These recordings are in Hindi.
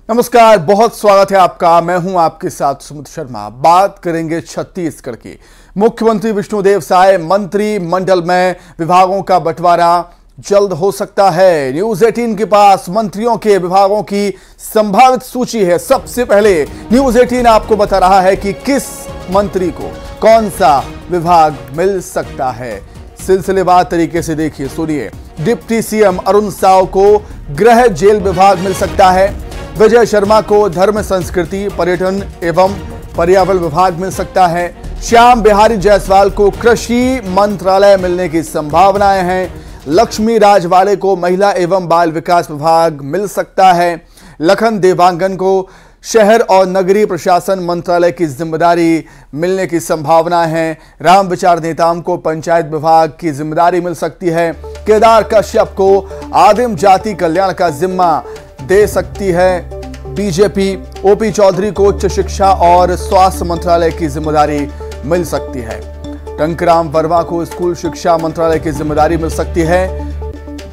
नमस्कार, बहुत स्वागत है आपका। मैं हूं आपके साथ सुमित शर्मा। बात करेंगे छत्तीसगढ़ की। मुख्यमंत्री विष्णुदेव साय मंत्रिमंडल में विभागों का बंटवारा जल्द हो सकता है। न्यूज 18 के पास मंत्रियों के विभागों की संभावित सूची है। सबसे पहले न्यूज 18 आपको बता रहा है कि किस मंत्री को कौन सा विभाग मिल सकता है। सिलसिलेवार तरीके से देखिए, सुनिए। डिप्टी सीएम अरुण साव को गृह जेल विभाग मिल सकता है। विजय शर्मा को धर्म संस्कृति पर्यटन एवं पर्यावरण विभाग मिल सकता है। श्याम बिहारी जायसवाल को कृषि मंत्रालय मिलने की संभावनाएं हैं। लक्ष्मी राजवाड़े को महिला एवं बाल विकास विभाग मिल सकता है। लखन देवांगन को शहर और नगरीय प्रशासन मंत्रालय की जिम्मेदारी मिलने की संभावना है। राम विचार नेताम को पंचायत विभाग की जिम्मेदारी मिल सकती है। केदार कश्यप को आदिम जाति कल्याण का जिम्मा दे सकती है बीजेपी। ओपी चौधरी को उच्च शिक्षा और स्वास्थ्य मंत्रालय की जिम्मेदारी मिल सकती है। टंकराम वर्मा को स्कूल शिक्षा मंत्रालय की जिम्मेदारी मिल सकती है।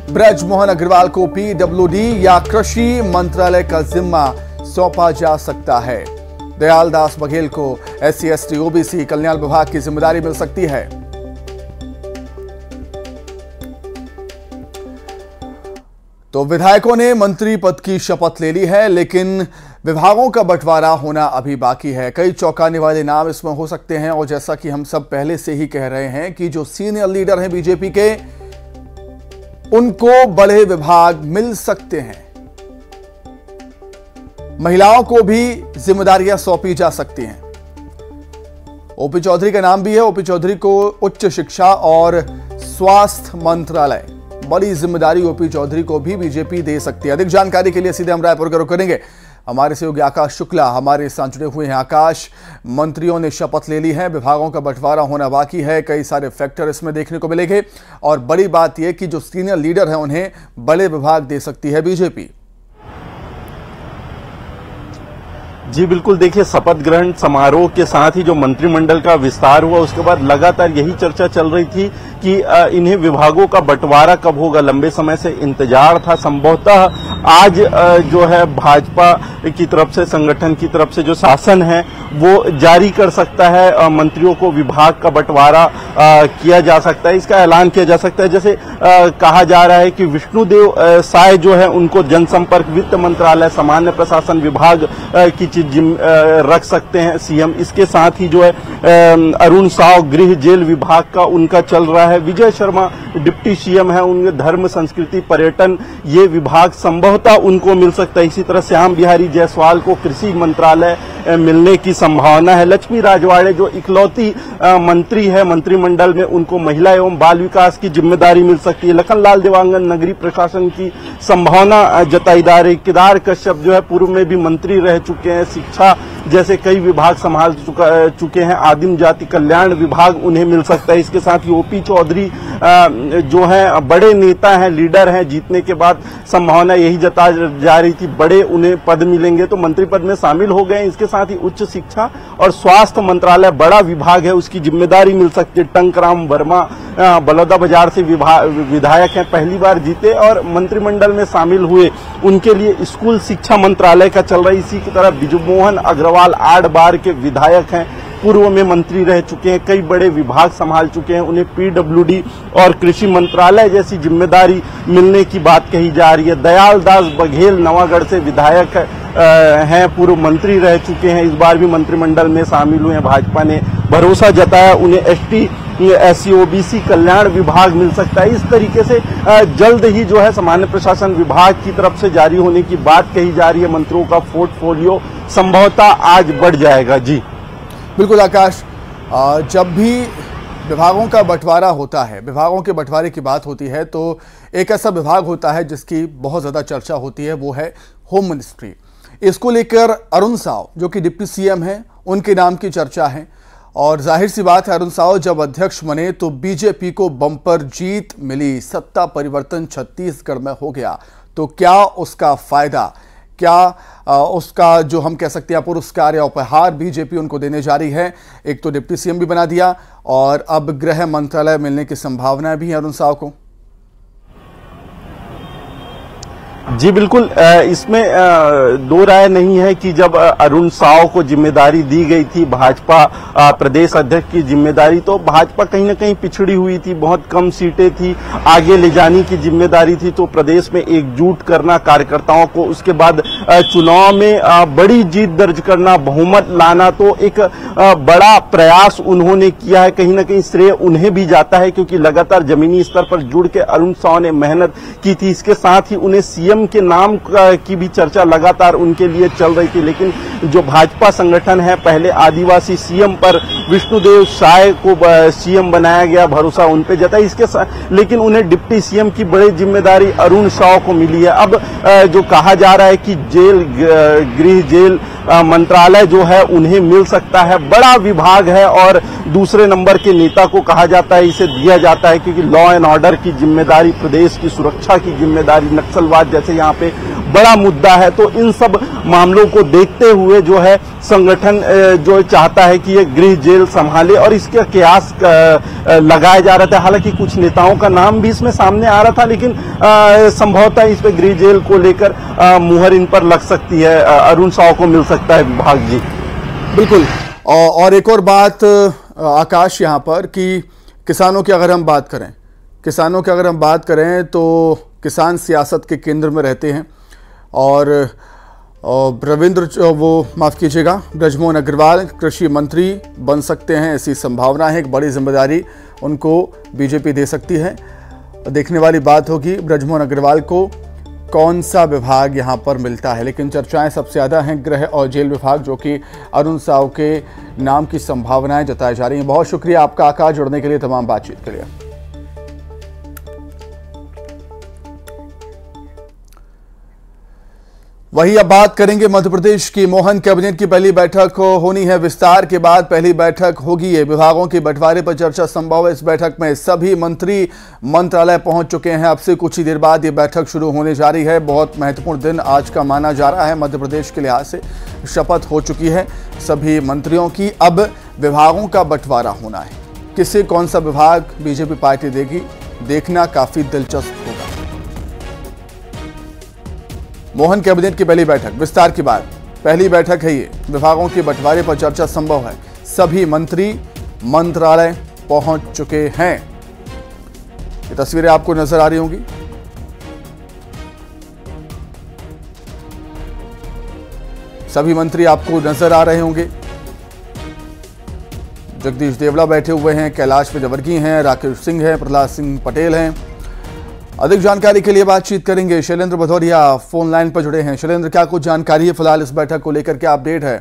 ब्रजमोहन अग्रवाल को पीडब्ल्यूडी या कृषि मंत्रालय का जिम्मा सौंपा जा सकता है। दयालदास बघेल को SC ST OBC कल्याण विभाग की जिम्मेदारी मिल सकती है। तो विधायकों ने मंत्री पद की शपथ ले ली है, लेकिन विभागों का बंटवारा होना अभी बाकी है। कई चौंकाने वाले नाम इसमें हो सकते हैं और जैसा कि हम सब पहले से ही कह रहे हैं कि जो सीनियर लीडर हैं बीजेपी के, उनको बड़े विभाग मिल सकते हैं। महिलाओं को भी जिम्मेदारियां सौंपी जा सकती हैं। ओपी चौधरी का नाम भी है। ओपी चौधरी को उच्च शिक्षा और स्वास्थ्य मंत्रालय, बड़ी जिम्मेदारी ओपी चौधरी को भी बीजेपी दे सकती है। अधिक जानकारी के लिए सीधे हम रायपुर का रुख करेंगे। हमारे सहयोगी आकाश शुक्ला हमारे साथ जुड़े हुए हैं। आकाश, मंत्रियों ने शपथ ले ली है, विभागों का बंटवारा होना बाकी है, कई सारे फैक्टर इसमें देखने को मिलेंगे और बड़ी बात यह कि जो सीनियर लीडर हैं उन्हें बड़े विभाग दे सकती है बीजेपी। जी बिल्कुल, देखिए, शपथ ग्रहण समारोह के साथ ही जो मंत्रिमंडल का विस्तार हुआ उसके बाद लगातार यही चर्चा चल रही थी कि इन्हें विभागों का बंटवारा कब होगा। लंबे समय से इंतजार था। संभवतः आज जो है भाजपा की तरफ से, संगठन की तरफ से जो शासन है वो जारी कर सकता है। मंत्रियों को विभाग का बंटवारा किया जा सकता है, इसका ऐलान किया जा सकता है। जैसे कहा जा रहा है कि विष्णुदेव साय जो है उनको जनसंपर्क वित्त मंत्रालय, सामान्य प्रशासन विभाग की चीज रख सकते हैं सीएम। इसके साथ ही जो है अरुण साव गृह जेल विभाग का उनका चल रहा है। विजय शर्मा डिप्टी सीएम है, उनके धर्म संस्कृति पर्यटन ये विभाग संभवतः उनको मिल सकता है। इसी तरह श्याम बिहारी जायसवाल को कृषि मंत्रालय मिलने की संभावना है। लक्ष्मी राजवाड़े जो इकलौती मंत्री है मंत्रिमंडल में, उनको महिला एवं बाल विकास की जिम्मेदारी मिल सकती है। लखनलाल देवांगन नगरीय प्रशासन की संभावना जताई जा रही। केदार कश्यप जो है पूर्व में भी मंत्री रह चुके हैं, शिक्षा जैसे कई विभाग संभाल चुके हैं। आदिम जाति कल्याण विभाग उन्हें मिल सकता है। इसके साथ ही ओपी चौधरी जो है बड़े नेता हैं, लीडर हैं, जीतने के बाद संभावना यही जता जा रही थी बड़े उन्हें पद मिलेंगे, तो मंत्री पद में शामिल हो गए। इसके साथ ही उच्च शिक्षा और स्वास्थ्य मंत्रालय बड़ा विभाग है, उसकी जिम्मेदारी मिल सकती है। टंकराम वर्मा बलौदाबाजार से विधायक हैं, पहली बार जीते और मंत्रिमंडल में शामिल हुए, उनके लिए स्कूल शिक्षा मंत्रालय का चल रहा है। इसी की तरह ब्रजमोहन अग्रवाल 8 बार के विधायक हैं, पूर्व में मंत्री रह चुके हैं, कई बड़े विभाग संभाल चुके हैं, उन्हें पीडब्ल्यूडी और कृषि मंत्रालय जैसी जिम्मेदारी मिलने की बात कही जा रही है। दयालदास बघेल नवागढ़ से विधायक हैं, पूर्व मंत्री रह चुके हैं, इस बार भी मंत्रिमंडल में शामिल हुए हैं। भाजपा ने भरोसा जताया उन्हें ST SC OBC कल्याण विभाग मिल सकता है। इस तरीके से जल्द ही जो है सामान्य प्रशासन विभाग की तरफ से जारी होने की बात कही जा रही है। मंत्रियों का पोर्टफोलियो संभवतः आज बढ़ जाएगा। जी बिल्कुल आकाश, जब भी विभागों का बंटवारा होता है, विभागों के बंटवारे की बात होती है, तो एक ऐसा विभाग होता है जिसकी बहुत ज़्यादा चर्चा होती है, वो है होम मिनिस्ट्री। इसको लेकर अरुण साव जो कि डिप्टी सीएम हैं, उनके नाम की चर्चा है और जाहिर सी बात है अरुण साव जब अध्यक्ष बने तो बीजेपी को बम्पर जीत मिली, सत्ता परिवर्तन छत्तीसगढ़ में हो गया। तो क्या उसका फायदा, क्या उसका जो हम कह सकते हैं पुरस्कार या उपहार बीजेपी उनको देने जा रही है? एक तो डिप्टी सीएम भी बना दिया और अब गृह मंत्रालय मिलने की संभावना भी है अरुण साव को। जी बिल्कुल, इसमें दो राय नहीं है कि जब अरुण साव को जिम्मेदारी दी गई थी, भाजपा प्रदेश अध्यक्ष की जिम्मेदारी, तो भाजपा कहीं ना कहीं पिछड़ी हुई थी, बहुत कम सीटें थी, आगे ले जाने की जिम्मेदारी थी। तो प्रदेश में एकजुट करना कार्यकर्ताओं को, उसके बाद चुनाव में बड़ी जीत दर्ज करना, बहुमत लाना, तो एक बड़ा प्रयास उन्होंने किया है। कहीं ना कहीं श्रेय उन्हें भी जाता है, क्योंकि लगातार जमीनी स्तर पर जुड़ के अरुण साव ने मेहनत की थी। इसके साथ ही उन्हें सीएम के नाम की भी चर्चा लगातार उनके लिए चल रही थी। लेकिन जो भाजपा संगठन है, पहले आदिवासी सीएम पर विष्णुदेव साय को सीएम बनाया गया, भरोसा उन पे जता, इसके साथ लेकिन उन्हें डिप्टी सीएम की बड़ी जिम्मेदारी अरुण साव को मिली है। अब जो कहा जा रहा है कि गृह जेल मंत्रालय जो है उन्हें मिल सकता है, बड़ा विभाग है और दूसरे नंबर के नेता को कहा जाता है, इसे दिया जाता है, क्योंकि लॉ एंड ऑर्डर की जिम्मेदारी, प्रदेश की सुरक्षा की जिम्मेदारी, नक्सलवाद जैसे यहाँ पे बड़ा मुद्दा है। तो इन सब मामलों को देखते हुए जो है संगठन जो चाहता है कि ये गृह जेल संभाले, और इसके कयास लगाया जा रहा था। हालांकि कुछ नेताओं का नाम भी इसमें सामने आ रहा था, लेकिन संभवतः इस पे गृह जेल को लेकर मुहर इन पर लग सकती है, अरुण साव को मिल सकता है विभाग। जी बिल्कुल। और एक और बात आकाश यहाँ पर कि किसानों की अगर हम बात करें तो किसान सियासत के केंद्र में रहते हैं, और ब्रजमोहन अग्रवाल कृषि मंत्री बन सकते हैं, ऐसी संभावना है। एक बड़ी जिम्मेदारी उनको बीजेपी दे सकती है। देखने वाली बात होगी ब्रजमोहन अग्रवाल को कौन सा विभाग यहां पर मिलता है, लेकिन चर्चाएं सबसे ज़्यादा हैं गृह और जेल विभाग, जो कि अरुण साव के नाम की संभावनाएं जताई जा रही हैं। बहुत शुक्रिया आपका आकाश, जुड़ने के लिए, तमाम बातचीत के लिए। वही अब बात करेंगे मध्य प्रदेश की। मोहन कैबिनेट की पहली बैठक होनी है, विस्तार के बाद पहली बैठक होगी। ये विभागों के बंटवारे पर चर्चा संभव है। इस बैठक में सभी मंत्री मंत्रालय पहुंच चुके हैं। अब से कुछ ही देर बाद ये बैठक शुरू होने जा रही है। बहुत महत्वपूर्ण दिन आज का माना जा रहा है मध्य प्रदेश के लिहाज से। शपथ हो चुकी है सभी मंत्रियों की, अब विभागों का बंटवारा होना है। किसे कौन सा विभाग बीजेपी पार्टी देगी, देखना काफी दिलचस्प होगा। मोहन कैबिनेट की पहली बैठक, विस्तार के बाद पहली बैठक है ये। विभागों के बंटवारे पर चर्चा संभव है। सभी मंत्री मंत्रालय पहुंच चुके हैं। ये तस्वीरें आपको नजर आ रही होंगी। सभी मंत्री आपको नजर आ रहे होंगे। जगदीश देवड़ा बैठे हुए हैं, कैलाश विजयवर्गीय हैं, राकेश सिंह हैं, प्रहलाद सिंह पटेल हैं। अधिक जानकारी के लिए बातचीत करेंगे। शैलेंद्र भदौरिया फोन लाइन पर जुड़े हैं। शैलेंद्र, क्या कुछ जानकारी है फिलहाल इस बैठक को लेकर, क्या अपडेट है?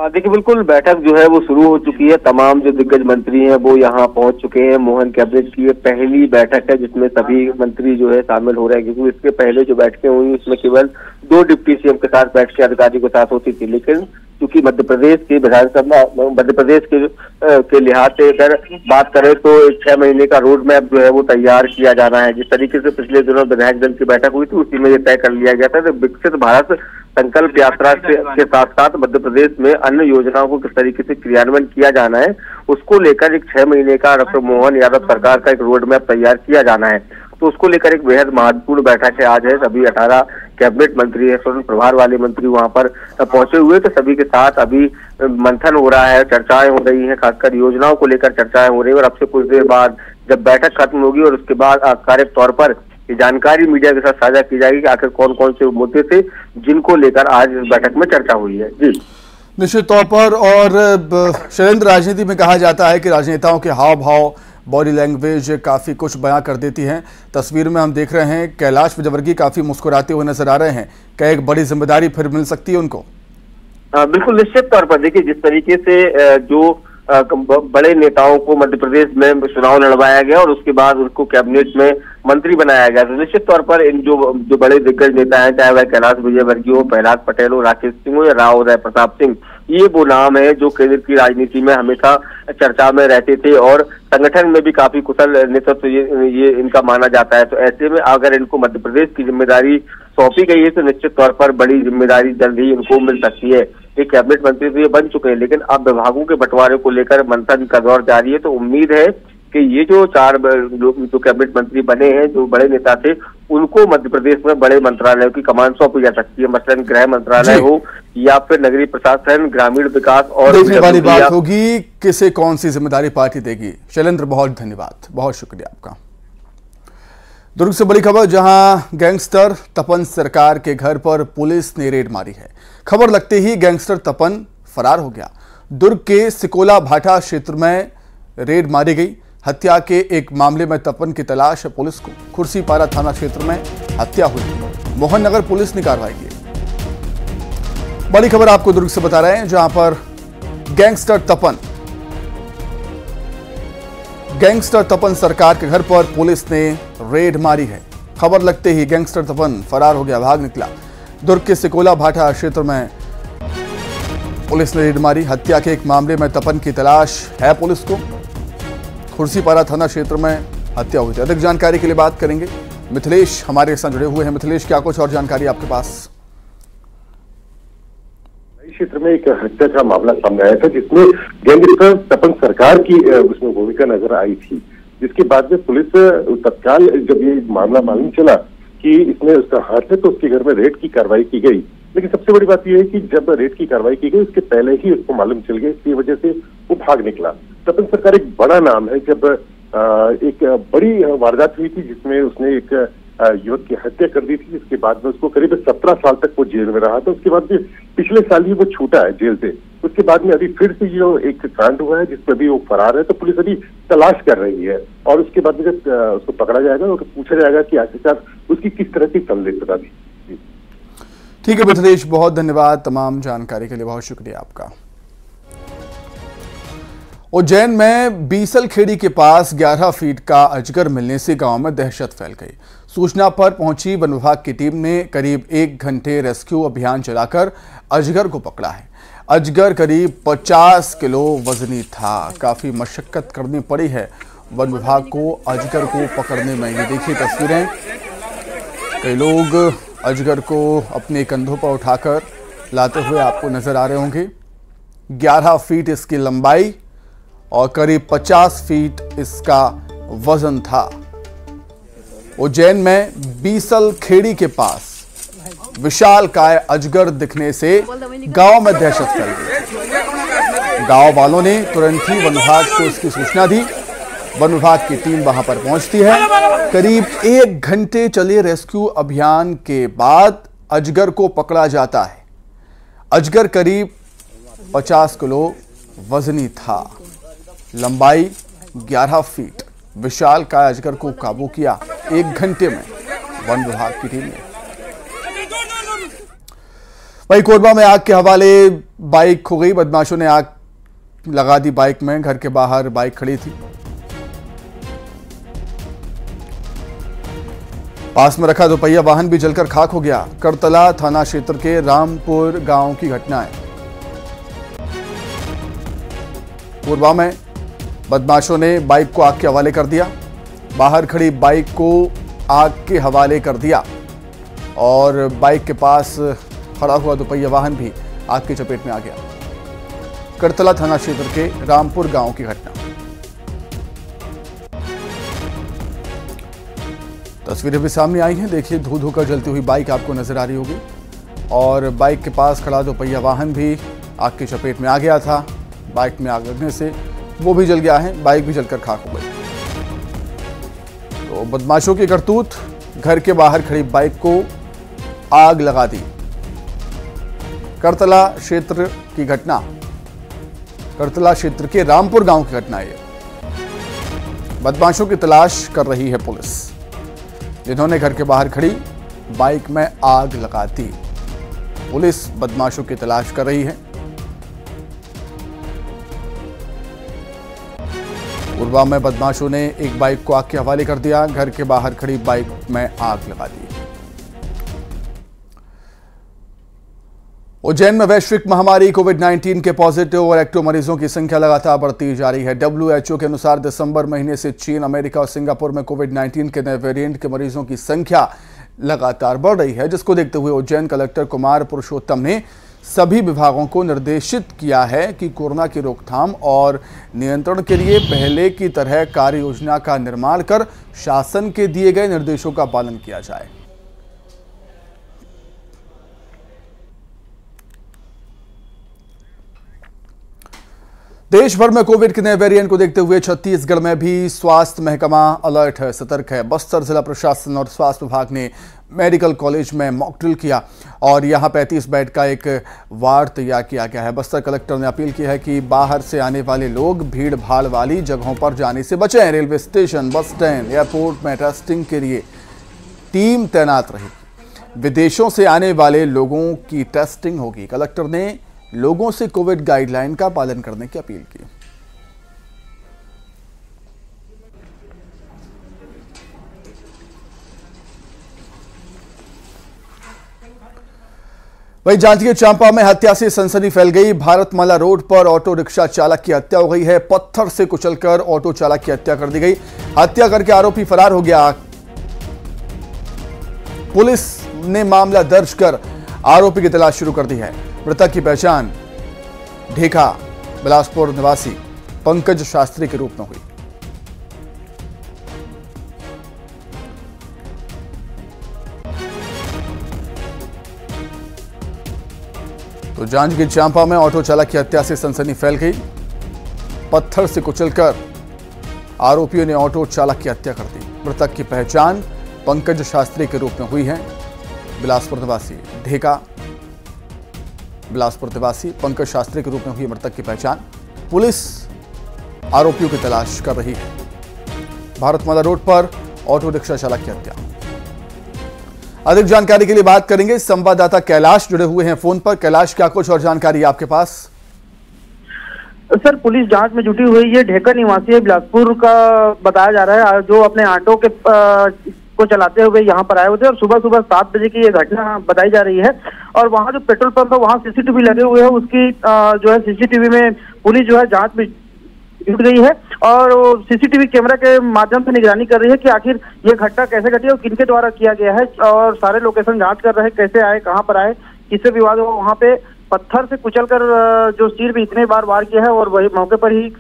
देखिए, बिल्कुल बैठक जो है वो शुरू हो चुकी है। तमाम जो दिग्गज मंत्री हैं वो यहाँ पहुंच चुके हैं। मोहन कैबिनेट की ये पहली बैठक है जिसमें सभी मंत्री जो है शामिल हो रहे हैं, क्योंकि इसके पहले जो बैठकें हुई उसमें केवल 2 डिप्टी सीएम के साथ बैठ के अधिकारी के साथ होती थी। लेकिन क्योंकि मध्य प्रदेश की विधानसभा, मध्य प्रदेश के लिहाज से अगर बात करें तो 6 महीने का रोड मैप जो है वो तैयार किया जाना है। जिस तरीके से पिछले दिनों विधायक दल की बैठक हुई थी उसी में ये तय कर लिया गया था कि विकसित भारत संकल्प यात्रा के साथ साथ मध्य प्रदेश में अन्य योजनाओं को किस तरीके से क्रियान्वयन किया जाना है, उसको लेकर एक 6 महीने का डॉक्टर मोहन यादव सरकार का एक रोड मैप तैयार किया जाना है। तो उसको लेकर एक बेहद महत्वपूर्ण बैठक है आज है। सभी 18 कैबिनेट मंत्री है, स्वतंत्र प्रभार वाले मंत्री वहां पर पहुंचे हुए, तो सभी के साथ अभी मंथन हो रहा है, चर्चाएं हो रही हैं, खासकर योजनाओं को लेकर चर्चाएं हो रही है। और अब से कुछ देर बाद जब बैठक खत्म होगी और उसके बाद आधिकारिक तौर पर ये जानकारी मीडिया के साथ साझा की जाएगी कि आखिर कौन कौन से मुद्दे थे जिनको लेकर आज इस बैठक में चर्चा हुई है। जी निश्चित तौर पर। और शैलेंद्र, राजनीति में कहा जाता है कि राजनेताओं के हाव भाव, बॉडी लैंग्वेज काफी कुछ बयां कर देती हैं। तस्वीर में हम देख रहे हैं कैलाश विजयवर्गीय काफी मुस्कुराते हुए नजर आ रहे हैं। क्या एक बड़ी जिम्मेदारी फिर मिल सकती है उनको? बिल्कुल, निश्चित तौर पर। देखिए, जिस तरीके से जो बड़े नेताओं को मध्य प्रदेश में चुनाव लड़वाया गया और उसके बाद उनको कैबिनेट में मंत्री बनाया गया, तो निश्चित तौर पर इन जो बड़े दिग्गज नेता हैं, चाहे वह कैलाश विजयवर्गीय हो, प्रहलाद पटेल हो, राकेश सिंह हो या राव उदय प्रताप सिंह, ये वो नाम है जो केंद्र की राजनीति में हमेशा चर्चा में रहते थे और संगठन में भी काफी कुशल नेतृत्व ये इनका माना जाता है। तो ऐसे में अगर इनको मध्य प्रदेश की जिम्मेदारी सौंपी गई है तो निश्चित तौर पर बड़ी जिम्मेदारी जल्द ही इनको मिल सकती है। एक कैबिनेट मंत्री तो ये बन चुके हैं, लेकिन अब विभागों के बंटवारे को लेकर मंथन का दौर जारी है। तो उम्मीद है कि ये जो 4 जो कैबिनेट मंत्री बने हैं, जो बड़े नेता थे, उनको मध्य प्रदेश में बड़े मंत्रालयों की कमान सौंपी जा सकती है, मसलन गृह मंत्रालय हो या फिर नगरीय प्रशासन, ग्रामीण विकास और देखने वाली बात होगी किसे कौन सी जिम्मेदारी पार्टी देगी। शैलेंद्र, बहुत धन्यवाद, बहुत शुक्रिया आपका। दुर्ग से बड़ी खबर, जहां गैंगस्टर तपन सरकार के घर पर पुलिस ने रेड मारी है। खबर लगते ही गैंगस्टर तपन फरार हो गया। दुर्ग के सिकोला भाटा क्षेत्र में रेड मारी गई। हत्या के एक मामले में तपन की तलाश है पुलिस को। खुर्सीपारा थाना क्षेत्र में हत्या हुई। मोहन नगर पुलिस ने कार्रवाई की। बड़ी खबर आपको दुर्ग से बता रहे हैं, जहां पर गैंगस्टर तपन सरकार के घर पर पुलिस ने रेड मारी है। खबर लगते ही गैंगस्टर तपन फरार हो गया, भाग निकला। दुर्ग के सिकोला भाटा क्षेत्र में पुलिस ने रेड मारी। हत्या के एक मामले में तपन की तलाश है पुलिस को। खुर्सीपारा थाना क्षेत्र में हत्या हुई थी। अधिक जानकारी के लिए बात करेंगे, मिथिलेश हमारे साथ जुड़े हुए हैं। मिथिलेश, क्या कुछ और जानकारी आपके पास? क्षेत्र में एक हत्या का मामला सामने आया था, जिसमें गैंगस्टर तपन सरकार की उसमें भूमिका नजर आई थी, जिसके बाद में पुलिस तत्काल जब ये मामला मालूम चला कि इसमें उसका हाथ है, तो उसके घर में रेड की कार्रवाई की गई। लेकिन सबसे बड़ी बात यह है कि जब रेड की कार्रवाई की गई, उसके पहले ही उसको मालूम चल गया, इसकी वजह से वो भाग निकला। तपन सरकार एक बड़ा नाम है। जब एक बड़ी वारदात हुई थी जिसमें उसने एक युवक की हत्या कर दी थी, जिसके बाद में उसको करीब 17 साल तक वो जेल में रहा था। उसके बाद भी पिछले साल ही वो छूटा है जेल से। उसके बाद में अभी फिर से जो एक कांड हुआ है जिसमें अभी वो फरार है, तो पुलिस अभी तलाश कर रही है और उसके बाद में जब उसको पकड़ा जाएगा और पूछा जाएगा कि आखिरकार उसकी किस तरह की संलिप्तता थी। ठीक है मिथिलेश, बहुत धन्यवाद तमाम जानकारी के लिए, बहुत शुक्रिया आपका। उज्जैन में बीसलखेड़ी के पास 11 फीट का अजगर मिलने से गांव में दहशत फैल गई। सूचना पर पहुंची वन विभाग की टीम ने करीब 1 घंटे रेस्क्यू अभियान चलाकर अजगर को पकड़ा है। अजगर करीब 50 किलो वजनी था। काफी मशक्कत करनी पड़ी है वन विभाग को अजगर को पकड़ने में। ये देखिए तस्वीरें, कई लोग अजगर को अपने कंधों पर उठाकर लाते हुए आपको नजर आ रहे होंगे। 11 फीट इसकी लंबाई और करीब 50 फीट इसका वजन था। उज्जैन में बीसलखेड़ी के पास विशालकाय अजगर दिखने से गांव में दहशत फैल गई। गांव वालों ने तुरंत ही वन विभाग को इसकी सूचना दी। वन विभाग की टीम वहां पर पहुंचती है। करीब 1 घंटे चले रेस्क्यू अभियान के बाद अजगर को पकड़ा जाता है। अजगर करीब 50 किलो वजनी था, लंबाई 11 फीट। विशाल का अजगर को काबू किया 1 घंटे में वन विभाग की टीम ने। वहीं कोरबा में आग के हवाले बाइक खो गई। बदमाशों ने आग लगा दी बाइक में। घर के बाहर बाइक खड़ी थी, पास में रखा दोपहिया वाहन भी जलकर खाक हो गया। करतला थाना क्षेत्र के रामपुर गांव की घटना है। कोरबा में बदमाशों ने बाइक को आग के हवाले कर दिया। बाहर खड़ी बाइक को आग के हवाले कर दिया और बाइक के पास खड़ा हुआ दोपहिया वाहन भी आग की चपेट में आ गया। करतला थाना क्षेत्र के रामपुर गांव की घटना। तस्वीरें भी सामने आई हैं। देखिए, धू धू कर जलती हुई बाइक आपको नजर आ रही होगी और बाइक के पास खड़ा दोपहिया वाहन भी आग की चपेट में आ गया था। बाइक में आग लगने से वो भी जल गया है, बाइक भी जलकर खाक हो गई। तो बदमाशों की करतूत, घर के बाहर खड़ी बाइक को आग लगा दी। करतला क्षेत्र की घटना, करतला क्षेत्र के रामपुर गांव की घटना है। बदमाशों की तलाश कर रही है पुलिस, जिन्होंने घर के बाहर खड़ी बाइक में आग लगा दी। पुलिस बदमाशों की तलाश कर रही है। कोरबा में बदमाशों ने एक बाइक को आग के हवाले कर दिया। घर के बाहर खड़ी बाइक में आग लगा दी। उज्जैन में वैश्विक महामारी कोविड-19 के पॉजिटिव और एक्टिव मरीजों की संख्या लगातार बढ़ती जा रही है। WHO के अनुसार दिसंबर महीने से चीन, अमेरिका और सिंगापुर में कोविड-19 के नए वेरिएंट के मरीजों की संख्या लगातार बढ़ रही है, जिसको देखते हुए उज्जैन कलेक्टर कुमार पुरुषोत्तम ने सभी विभागों को निर्देशित किया है कि कोरोना की रोकथाम और नियंत्रण के लिए पहले की तरह कार्य योजना का निर्माण कर शासन के दिए गए निर्देशों का पालन किया जाए। देश भर में कोविड के नए वेरिएंट को देखते हुए छत्तीसगढ़ में भी स्वास्थ्य महकमा अलर्ट है, सतर्क है। बस्तर जिला प्रशासन और स्वास्थ्य विभाग ने मेडिकल कॉलेज में मॉक ड्रिल किया और यहां 35 बेड का एक वार्ड तैयार किया गया है। बस्तर कलेक्टर ने अपील की है कि बाहर से आने वाले लोग भीड़ भाड़ वाली जगहों पर जाने से बचें। Railway station, bus stand, airport में टेस्टिंग के लिए टीम तैनात रहेगी। विदेशों से आने वाले लोगों की टेस्टिंग होगी। कलेक्टर ने लोगों से कोविड गाइडलाइन का पालन करने की अपील की। वहीं जांजगीर चांपा में हत्या से सनसनी फैल गई। भारतमाला रोड पर ऑटो रिक्शा चालक की हत्या हो गई है। पत्थर से कुचलकर ऑटो चालक की हत्या कर दी गई। हत्या करके आरोपी फरार हो गया। पुलिस ने मामला दर्ज कर आरोपी की तलाश शुरू कर दी है। मृतक की पहचान ढेका बिलासपुर निवासी पंकज शास्त्री के रूप में हुई। तो जांजगीर चांपा में ऑटो चालक की हत्या से सनसनी फैल गई। पत्थर से कुचलकर आरोपियों ने ऑटो चालक की हत्या कर दी। मृतक की पहचान पंकज शास्त्री के रूप में हुई है। बिलासपुर निवासी ढेका बिलासपुर निवासी पंकज शास्त्री के रूप में हुई मृतक की पहचान। पुलिस आरोपियों की तलाश कर रही है। भारतमाला रोड पर ऑटो रिक्शा चालक की हत्या। अधिक जानकारी के लिए बात करेंगे, संवाददाता कैलाश जुड़े हुए हैं फोन पर। कैलाश, क्या कुछ और जानकारी है आपके पास? सर, पुलिस जांच में जुटी हुई है। ढेका निवासी है, बिलासपुर का बताया जा रहा है, जो अपने ऑटो के को चलाते हुए यहाँ पर आए हुए थे और सुबह 7 बजे की ये घटना बताई जा रही है। और वहाँ जो पेट्रोल पंप है वहाँ सीसीटीवी लगे हुए हैं। उसकी जो है सीसीटीवी में पुलिस जो है जांच में जुट गई है और सीसीटीवी कैमरा के माध्यम से निगरानी कर रही है कि आखिर ये घटना कैसे घटी और किनके द्वारा किया गया है। और सारे लोकेशन जांच कर रहे हैं, कैसे आए, कहाँ पर आए, किससे विवाद हुआ। वहाँ पे पत्थर से कुचलकर जो सिर पे इतने बार वार किया है और वही मौके पर ही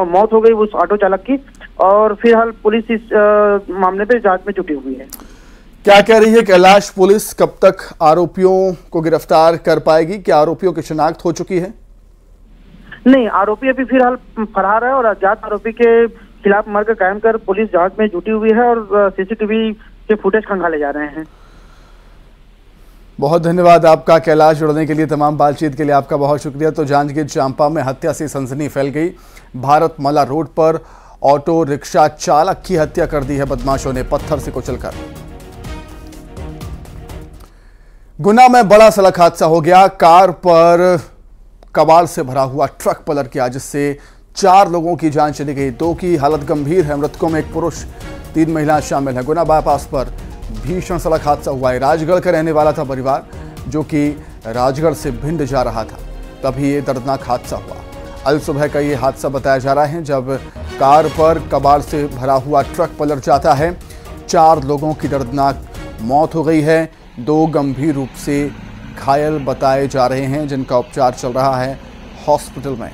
मौत हो गई उस ऑटो चालक की। और फिलहाल पुलिस इस मामले पे जांच में जुटी हुई है। क्या कह रही है कैलाश, पुलिस कब तक आरोपियों को गिरफ्तार कर पाएगी? क्या आरोपियों की शिनाख्त हो चुकी है? नहीं, आरोपी अभी फिलहाल फरार है और अज्ञात आरोपी के खिलाफ मार्ग कायम कर पुलिस जांच में जुटी हुई है और सीसीटीवी के फुटेज खंगाले जा रहे हैं। बहुत धन्यवाद आपका कैलाश, जुड़ने के लिए, तमाम बातचीत के लिए आपका बहुत शुक्रिया। तो जांजगीर चांपा में हत्या से सनसनी फैल गई। भारतमाला रोड पर ऑटो रिक्शा चालक की हत्या कर दी है बदमाशों ने पत्थर से कुचलकर। गुना में बड़ा सड़क हादसा हो गया। कार पर कबाड़ से भरा हुआ ट्रक पलट गया, जिससे 4 लोगों की जान चली गई। 2 की हालत गंभीर है। मृतकों में एक पुरुष, 3 महिलाएं शामिल हैं। गुना बाईपास पर भीषण सड़क हादसा हुआ है। राजगढ़ का रहने वाला था परिवार, जो कि राजगढ़ से भिंड जा रहा था, तभी ये दर्दनाक हादसा हुआ। अल सुबह का ये हादसा बताया जा रहा है, जब कार पर कबाड़ से भरा हुआ ट्रक पलट जाता है। 4 लोगों की दर्दनाक मौत हो गई है। 2 गंभीर रूप से घायल बताए जा रहे हैं, जिनका उपचार चल रहा है हॉस्पिटल में।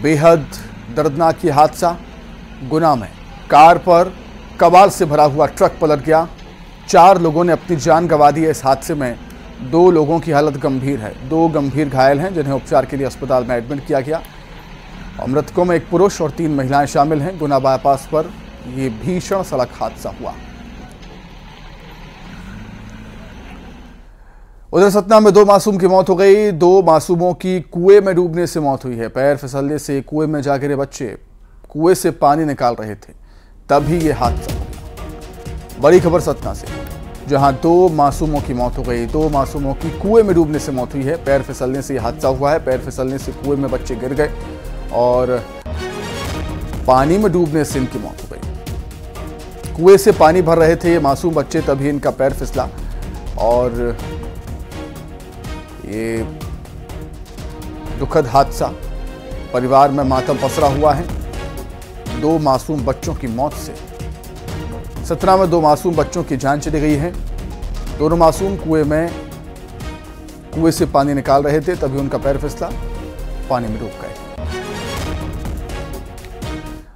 बेहद दर्दनाक ये हादसा गुना में कार पर कबाड़ से भरा हुआ ट्रक पलट गया। 4 लोगों ने अपनी जान गंवा दी है इस हादसे में। 2 लोगों की हालत गंभीर है। 2 गंभीर घायल हैं, जिन्हें उपचार के लिए अस्पताल में एडमिट किया गया। और मृतकों में एक पुरुष और 3 महिलाएं शामिल हैं। गुना बाईपास पर यह भीषण सड़क हादसा हुआ। उधर सतना में 2 मासूम की मौत हो गई। 2 मासूमों की कुएं में डूबने से मौत हुई है। पैर फिसलने से कुएं में जा गिरे बच्चे कुएं से पानी निकाल रहे थे, तभी ये हादसा हो गया। बड़ी खबर सतना से, जहां 2 मासूमों की मौत हो गई। 2 मासूमों की कुएं में डूबने से मौत हुई है। पैर फिसलने से यह हादसा हुआ है। पैर फिसलने से कुएं में बच्चे गिर गए और पानी में डूबने से इनकी मौत हो गई। कुएं से पानी भर रहे थे ये मासूम बच्चे, तभी इनका पैर फिसला और ये दुखद हादसा। परिवार में मातम पसरा हुआ है 2 मासूम बच्चों की मौत से। सतना में 2 मासूम बच्चों की जान चली गई है। दोनों मासूम कुएं में कुएं से पानी निकाल रहे थे, तभी उनका पैर फिसला, पानी में डूब गए।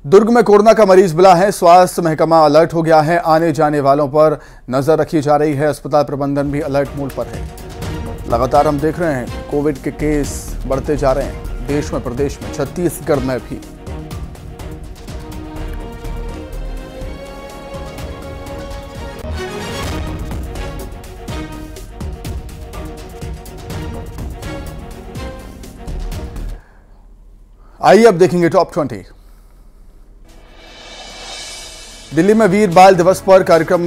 दुर्ग में कोरोना का मरीज मिला है, स्वास्थ्य महकमा अलर्ट हो गया है। आने जाने वालों पर नजर रखी जा रही है, अस्पताल प्रबंधन भी अलर्ट मोड पर है। लगातार हम देख रहे हैं कोविड के केस बढ़ते जा रहे हैं देश में, प्रदेश में, छत्तीसगढ़ में भी। आइए अब देखेंगे टॉप 20। दिल्ली में वीर बाल दिवस पर कार्यक्रम